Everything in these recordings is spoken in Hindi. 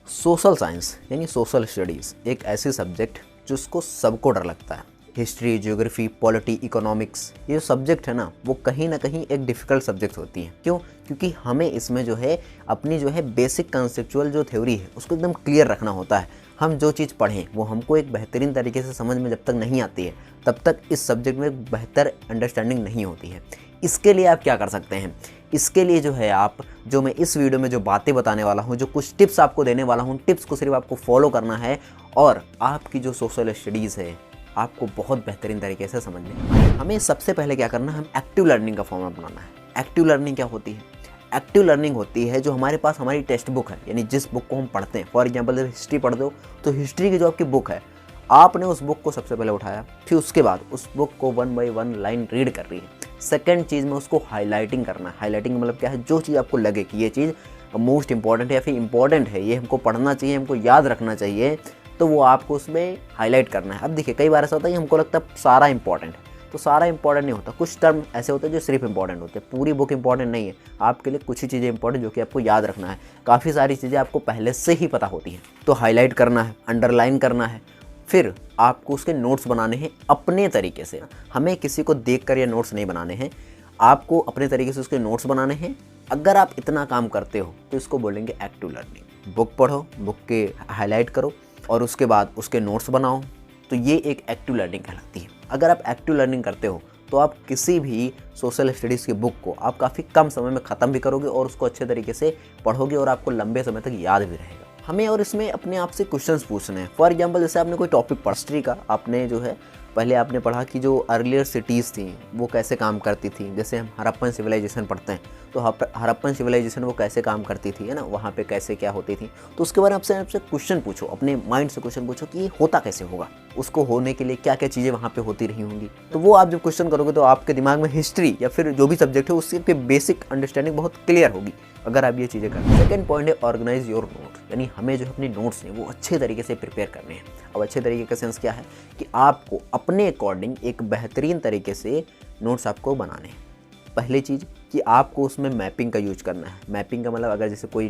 सोशल साइंस यानी सोशल स्टडीज़ एक ऐसी सब्जेक्ट जिसको सबको डर लगता है। हिस्ट्री, ज्योग्राफी, पॉलिटी, इकोनॉमिक्स, ये जो सब्जेक्ट है ना वो कहीं ना कहीं एक डिफ़िकल्ट सब्जेक्ट होती हैं। क्यों? क्योंकि हमें इसमें जो है अपनी जो है बेसिक कंसेप्चुअल जो थ्योरी है उसको एकदम क्लियर रखना होता है। हम जो चीज़ पढ़ें वो हमको एक बेहतरीन तरीके से समझ में जब तक नहीं आती है तब तक इस सब्जेक्ट में बेहतर अंडरस्टैंडिंग नहीं होती है। इसके लिए आप क्या कर सकते हैं? इसके लिए जो है आप जो मैं इस वीडियो में जो बातें बताने वाला हूँ, जो कुछ टिप्स आपको देने वाला हूँ, टिप्स को सिर्फ आपको फॉलो करना है और आपकी जो सोशल स्टडीज़ है आपको बहुत बेहतरीन तरीके से समझ में आए। हमें सबसे पहले क्या करना है, हम एक्टिव लर्निंग का फॉर्मेट बनाना है। एक्टिव लर्निंग क्या होती है? एक्टिव लर्निंग होती है जो हमारे पास हमारी टेक्स्ट बुक है, यानी जिस बुक को हम पढ़ते हैं। फॉर एग्जाम्पल जब हिस्ट्री पढ़ते हो तो हिस्ट्री की जो आपकी बुक है, आपने उस बुक को सबसे पहले उठाया, फिर उसके बाद उस बुक को 1 बाय 1 लाइन रीड कर रही है। सेकंड चीज़ में उसको हाईलाइटिंग करना है। हाईलाइटिंग मतलब क्या है? जो चीज़ आपको लगे कि ये चीज़ मोस्ट इंपॉर्टेंट है या फिर इंपॉर्टेंट है, ये हमको पढ़ना चाहिए, हमको याद रखना चाहिए, तो वो आपको उसमें हाईलाइट करना है। अब देखिए कई बार ऐसा होता है कि हमको लगता है सारा इंपॉर्टेंट है, तो सारा इंपॉर्टेंट नहीं होता। कुछ टर्म ऐसे होते हैं जो सिर्फ इंपॉर्टेंट होते हैं। पूरी बुक इंपॉर्टेंट नहीं है, आपके लिए कुछ ही चीज़ें इंपॉर्टेंट जो कि आपको याद रखना है। काफ़ी सारी चीज़ें आपको पहले से ही पता होती हैं, तो हाईलाइट करना है, अंडरलाइन करना है। फिर आपको उसके नोट्स बनाने हैं अपने तरीके से। हमें किसी को देखकर ये नोट्स नहीं बनाने हैं, आपको अपने तरीके से उसके नोट्स बनाने हैं। अगर आप इतना काम करते हो तो इसको बोलेंगे एक्टिव लर्निंग। बुक पढ़ो, बुक के हाईलाइट करो और उसके बाद उसके नोट्स बनाओ, तो ये एक एक्टिव लर्निंग कहलाती है। अगर आप एक्टिव लर्निंग करते हो तो आप किसी भी सोशल स्टडीज़ की बुक को आप काफ़ी कम समय में ख़त्म भी करोगे और उसको अच्छे तरीके से पढ़ोगे और आपको लंबे समय तक याद भी रहेगा। हमें और इसमें अपने आप से क्वेश्चंस पूछने हैं। फॉर एग्जांपल जैसे आपने कोई टॉपिक पढ़ा हिस्ट्री का, आपने जो है पहले आपने पढ़ा कि जो अर्लियर सिटीज़ थी वो कैसे काम करती थी। जैसे हम हड़प्पन सिविलाइजेशन पढ़ते हैं तो हड़प्पन सिविलाइजेशन वो कैसे काम करती थी, है ना, वहाँ पे कैसे क्या होती थी। तो उसके बारे में आपसे क्वेश्चन पूछो, अपने माइंड से क्वेश्चन पूछो कि ये होता कैसे होगा, उसको होने के लिए क्या क्या चीज़ें वहाँ पे होती रही होंगी। तो वो आप जब क्वेश्चन करोगे तो आपके दिमाग में हिस्ट्री या फिर जो भी सब्जेक्ट है उसकी बेसिक अंडरस्टैंडिंग बहुत क्लियर होगी अगर आप ये चीज़ें करें। सेकंड पॉइंट है ऑर्गेनाइज योर नोट, यानी हमें जो अपने नोट्स हैं वो अच्छे तरीके से प्रिपेयर करने हैं। अब अच्छे तरीके का सेंस क्या है कि आपको अपने अकॉर्डिंग एक बेहतरीन तरीके से नोट्स आपको बनाने हैं। पहली चीज़ कि आपको उसमें मैपिंग का यूज करना है। मैपिंग का मतलब अगर जैसे कोई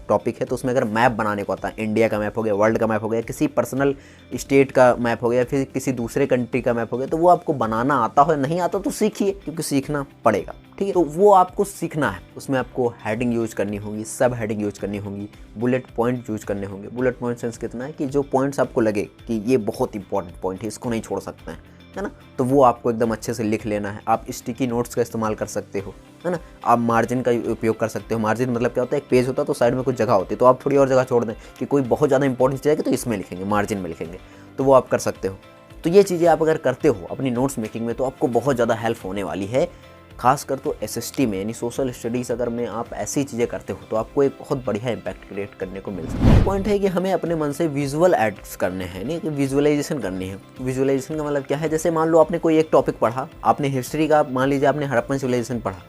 टॉपिक है तो उसमें अगर मैप बनाने को आता है, इंडिया का मैप हो गया, वर्ल्ड का मैप हो गया, किसी पर्सनल स्टेट का मैप हो गया, फिर किसी दूसरे कंट्री का मैप हो गया, तो वो आपको बनाना आता हो या नहीं आता तो सीखिए, क्योंकि सीखना पड़ेगा। ठीक है, तो वो आपको सीखना है। उसमें आपको हेडिंग यूज करनी होगी, सब हेडिंग यूज करनी होगी, बुलेट पॉइंट यूज करने होंगे। बुलेट पॉइंट सेंस कितना है कि जो पॉइंट्स आपको लगे कि ये बहुत इंपॉर्टेंट पॉइंट है, इसको नहीं छोड़ सकते हैं, है ना, तो वो आपको एकदम अच्छे से लिख लेना है। आप स्टिकी नोट्स का इस्तेमाल कर सकते हो, है ना। आप मार्जिन का उपयोग कर सकते हो। मार्जिन मतलब क्या होता है? एक पेज होता है तो साइड में कुछ जगह होती है, तो आप थोड़ी और जगह छोड़ दें कि कोई बहुत ज़्यादा इंपॉर्टेंट चीज़ है तो इसमें लिखेंगे, मार्जिन में लिखेंगे, तो वो आप कर सकते हो। तो ये चीज़ें आप अगर करते हो अपनी नोट्स मेकिंग में तो आपको बहुत ज़्यादा हेल्प होने वाली है। खासकर तो एसएसटी में यानी सोशल स्टडीज़ अगर में आप ऐसी चीज़ें करते हो तो आपको एक बहुत बढ़िया इंपैक्ट क्रिएट करने को मिल सकता है। पॉइंट है कि हमें अपने मन से विजुअल एड्स करने हैं, नहीं कि विजुअलाइजेशन करनी है। विजुअलाइजेशन का मतलब क्या है? जैसे मान लो आपने कोई एक टॉपिक पढ़ा, आपने हिस्ट्री का, मान लीजिए आपने हड़प्पन सिविलाइजेशन पढ़ा,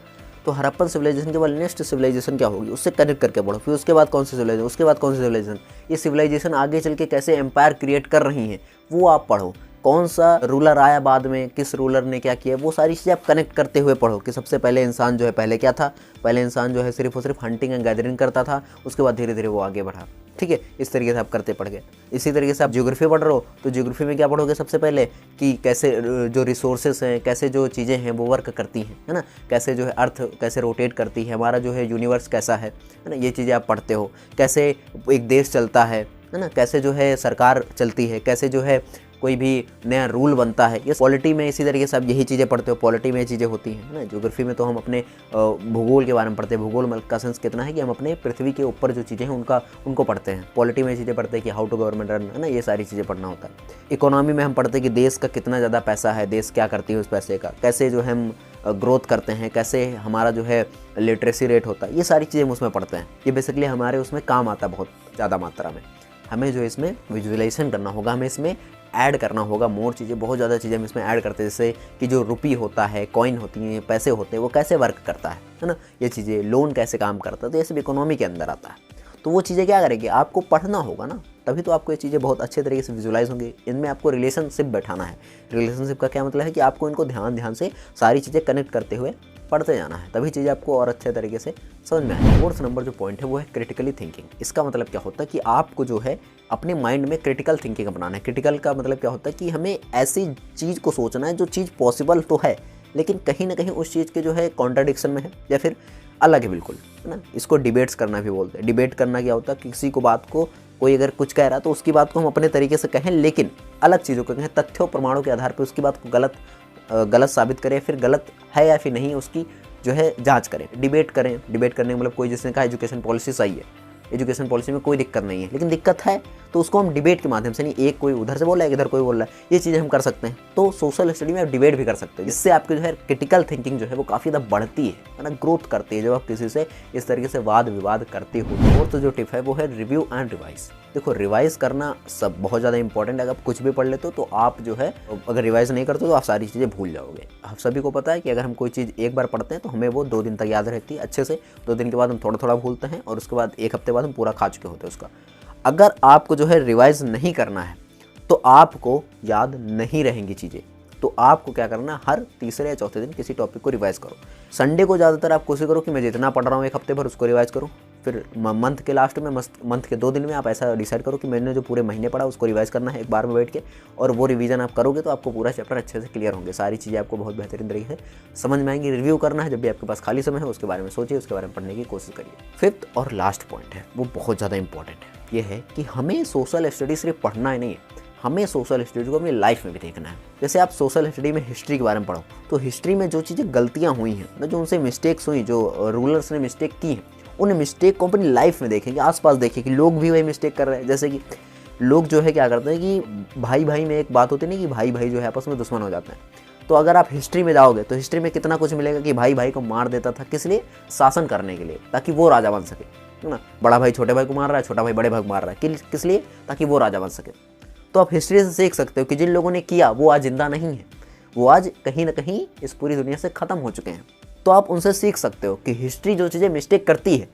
तो हड़प्पन सिविलाइजेशन के बाद नेक्स्ट सिविलाइजेशन क्या होगी उससे कनेक्ट करके पढ़ो। फिर उसके बाद कौन सी सिविलाइजेशन, उसके बाद कौन सी सिविलाइजेशन, ये सिविलाइजेशन आगे चल के कैसे एम्पायर क्रिएट कर रही हैं वो आप पढ़ो। कौन सा रूलर आया बाद में, किस रूलर ने क्या किया, वो सारी चीज़ें आप कनेक्ट करते हुए पढ़ो कि सबसे पहले इंसान जो है पहले क्या था। पहले इंसान जो है सिर्फ और सिर्फ हंटिंग एंड गैदरिंग करता था, उसके बाद धीरे धीरे वो आगे बढ़ा। ठीक है, इस तरीके से आप करते पढ़ गए। इसी तरीके से आप ज्योग्राफी पढ़ रहे हो तो ज्योग्राफी में क्या पढ़ोगे? सबसे पहले कि कैसे जो रिसोर्सेस हैं, कैसे जो चीज़ें हैं वो वर्क करती हैं, है ना, कैसे जो है अर्थ कैसे रोटेट करती है, हमारा जो है यूनिवर्स कैसा है ना, ये चीज़ें आप पढ़ते हो। कैसे एक देश चलता है ना, कैसे जो है सरकार चलती है, कैसे जो है कोई भी नया रूल बनता है। ये पॉलिटी में इसी तरीके से आप यही चीज़ें पढ़ते हो, पॉलिटी में ये चीज़ें होती हैं, है ना। ज्योग्राफी में तो हम अपने भूगोल के बारे में पढ़ते हैं। भूगोल का सेंस कितना है कि हम अपने पृथ्वी के ऊपर जो चीज़ें हैं उनको पढ़ते हैं। पॉलिटी में ये चीज़ें पढ़ते हैं कि हाउ टू गवर्नमेंट रन, है ना, ये सारी चीज़ें पढ़ना होता है। इकोनॉमी में हम पढ़ते हैं कि देश का कितना ज़्यादा पैसा है, देश क्या करती है उस पैसे का, कैसे जो हम ग्रोथ करते हैं, कैसे हमारा जो है लिटरेसी रेट होता है, ये सारी चीज़ें हम उसमें पढ़ते हैं। ये बेसिकली हमारे उसमें काम आता है बहुत ज़्यादा मात्रा में। हमें जो इसमें विजुअलाइजेशन करना होगा, हमें इसमें ऐड करना होगा मोर चीज़ें, बहुत ज़्यादा चीज़ें हम इसमें ऐड करते हैं। जैसे कि जो रुपी होता है, कॉइन होती हैं, पैसे होते हैं, वो कैसे वर्क करता है ना, ये चीज़ें, लोन कैसे काम करता है, तो ये सब इकोनॉमी के अंदर आता है। तो वो चीज़ें क्या करेगी? आपको पढ़ना होगा ना, तभी तो आपको ये चीज़ें बहुत अच्छे तरीके से विजुलाइज होंगी। इनमें आपको रिलेशनशिप बैठाना है। रिलेशनशिप का क्या मतलब है कि आपको इनको ध्यान से सारी चीज़ें कनेक्ट करते हुए पढ़ते जाना है, तभी चीज़ें आपको और अच्छे तरीके से समझ में आएगी। फोर्थ नंबर जो पॉइंट है वो है क्रिटिकली थिंकिंग। इसका मतलब क्या होता है कि आपको जो है अपने माइंड में क्रिटिकल थिंकिंग अपनाना है। क्रिटिकल का मतलब क्या होता है कि हमें ऐसी चीज़ को सोचना है जो चीज़ पॉसिबल तो है लेकिन कहीं ना कहीं उस चीज़ के जो है कॉन्ट्राडिक्शन में है या फिर अलग है बिल्कुल, है ना। इसको डिबेट्स करना भी बोलते हैं। डिबेट करना क्या होता है, किसी को बात को कोई अगर कुछ कह रहा है तो उसकी बात को हम अपने तरीके से कहें लेकिन अलग चीज़ों को कहें, तथ्यों प्रमाणों के आधार पर उसकी बात को गलत साबित करें, फिर गलत है या फिर नहीं उसकी जो है जांच करें, डिबेट करें। डिबेट करने का मतलब कोई जिसने कहा एजुकेशन पॉलिसी सही है, एजुकेशन पॉलिसी में कोई दिक्कत नहीं है, लेकिन दिक्कत है तो उसको हम डिबेट के माध्यम से, नहीं एक कोई उधर से बोल रहा है इधर कोई बोल रहा है, ये चीज़ें हम कर सकते हैं। तो सोशल स्टडी में आप डिबेट भी कर सकते हैं, जिससे आपकी जो है क्रिटिकल थिंकिंग जो है वो काफ़ी ज़्यादा बढ़ती है ना, ग्रोथ करती है जब आप किसी से इस तरीके से वाद विवाद करते हो। और तो जो टिप है वो है रिव्यू एंड रिवाइज। देखो रिवाइज करना सब बहुत ज़्यादा इंपॉर्टेंट है। अगर आप कुछ भी पढ़ लेते हो तो आप जो है अगर रिवाइज नहीं करते तो आप सारी चीज़ें भूल जाओगे। आप सभी को पता है कि अगर हम कोई चीज़ एक बार पढ़ते हैं तो हमें वो 2 दिन तक याद रहती है अच्छे से, 2 दिन के बाद हम थोड़ा थोड़ा भूलते हैं और उसके बाद 1 हफ्ते बाद हम पूरा खा चुके होते हैं उसका। अगर आपको जो है रिवाइज नहीं करना है तो आपको याद नहीं रहेंगी चीज़ें, तो आपको क्या करना है, हर तीसरे या चौथे दिन किसी टॉपिक को रिवाइज करो। संडे को ज़्यादातर आप कोशिश करो कि मैं जितना पढ़ रहा हूँ 1 हफ्ते भर उसको रिवाइज करूँ। फिर मंथ के लास्ट में, मंथ के 2 दिन में आप ऐसा डिसाइड करो कि मैंने जो पूरे महीने पढ़ा उसको रिवाइज करना है एक बार में बैठ के, और वो रिवीजन आप करोगे तो आपको पूरा चैप्टर अच्छे से क्लियर होंगे, सारी चीज़ें आपको बहुत बेहतरीन तरीके से समझ में आएंगी। रिव्यू करना है, जब भी आपके पास खाली समय है उसके बारे में सोचिए, उसके बारे में पढ़ने की कोशिश करिए। फिफ्थ और लास्ट पॉइंट है वो बहुत ज़्यादा इंपॉर्टेंट है, ये है कि हमें सोशल स्टडी सिर्फ पढ़ना ही नहीं है, हमें सोशल स्टडी को अपनी लाइफ में भी देखना है। जैसे आप सोशल स्टडी में हिस्ट्री के बारे में पढ़ो तो हिस्ट्री में जो चीज़ें गलतियाँ हुई हैं, जो उनसे मिस्टेक्स हुई, जो रूलर्स ने मिस्टेक की हैं, उन मिस्टेक को अपनी लाइफ में देखेंगे, आसपास देखें कि लोग भी वही मिस्टेक कर रहे हैं। जैसे कि लोग जो है क्या करते हैं कि भाई भाई में एक बात होती नहीं कि भाई भाई जो है आपस में दुश्मन हो जाते हैं। तो अगर आप हिस्ट्री में जाओगे तो हिस्ट्री में कितना कुछ मिलेगा कि भाई भाई को मार देता था, किस लिए, शासन करने के लिए, ताकि वो राजा बन सके, है ना। बड़ा भाई छोटे भाई को मार रहा है, छोटा भाई बड़े भाई को मार रहा है, किस लिए, ताकि वो राजा बन सके। तो आप हिस्ट्री से सीख सकते हो कि जिन लोगों ने किया वो आज जिंदा नहीं है, वो आज कहीं ना कहीं इस पूरी दुनिया से ख़त्म हो चुके हैं। तो आप उनसे सीख सकते हो कि हिस्ट्री जो चीज़ें मिस्टेक करती है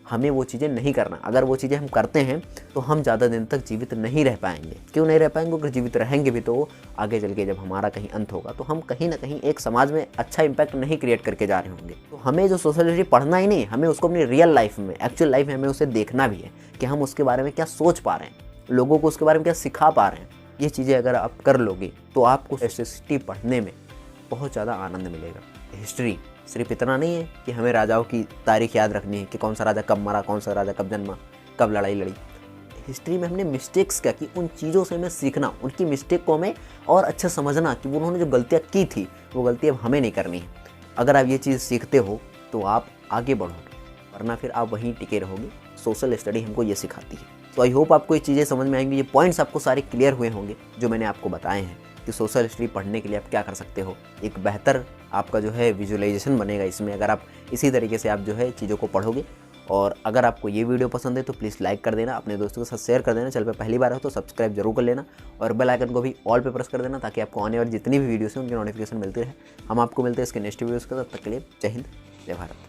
हमें वो चीज़ें नहीं करना। अगर वो चीज़ें हम करते हैं तो हम ज़्यादा दिन तक जीवित नहीं रह पाएंगे। क्यों नहीं रह पाएंगे? अगर जीवित रहेंगे भी तो आगे चल के जब हमारा कहीं अंत होगा तो हम कहीं ना कहीं एक समाज में अच्छा इंपैक्ट नहीं क्रिएट करके जा रहे होंगे। तो हमें जो सोशल हिस्ट्री पढ़ना ही नहीं, हमें उसको अपनी रियल लाइफ में, एक्चुअल लाइफ में हमें उसे देखना भी है कि हम उसके बारे में क्या सोच पा रहे हैं, लोगों को उसके बारे में क्या सिखा पा रहे हैं। ये चीज़ें अगर आप कर लोगे तो आपको हिस्ट्री पढ़ने में बहुत ज़्यादा आनंद मिलेगा। हिस्ट्री सिर्फ इतना नहीं है कि हमें राजाओं की तारीख याद रखनी है कि कौन सा राजा कब मरा, कौन सा राजा कब जन्मा, कब लड़ाई लड़ी। हिस्ट्री में हमने मिस्टेक्स क्या की, उन चीज़ों से हमें सीखना, उनकी मिस्टेक को हमें और अच्छे समझना कि उन्होंने जो गलतियाँ की थी वो गलती अब हमें नहीं करनी है। अगर आप ये चीज़ सीखते हो तो आप आगे बढ़ोगे, वरना फिर आप वहीं टिके रहोगे। सोशल स्टडी हमको ये सिखाती है। तो आई होप आपको ये चीज़ें समझ में आएंगी, ये पॉइंट्स आपको सारे क्लियर हुए होंगे जो मैंने आपको बताए हैं कि सोशल स्टडी पढ़ने के लिए आप क्या कर सकते हो। एक बेहतर आपका जो है विजुअलाइजेशन बनेगा इसमें, अगर आप इसी तरीके से आप जो है चीज़ों को पढ़ोगे। और अगर आपको ये वीडियो पसंद है तो प्लीज़ लाइक कर देना, अपने दोस्तों के साथ शेयर कर देना, चैनल पे पहली बार हो तो सब्सक्राइब जरूर कर लेना और बेल आइकन को भी ऑल पे प्रेस कर देना ताकि आपको आने वाली जितनी भी वीडियोस हैं उनकी नोटिफिकेशन मिलती रहे। हम आपको मिलते हैं इसके नेक्स्ट वीडियोज़ के, तब तक के लिए जय हिंद, जय भारत।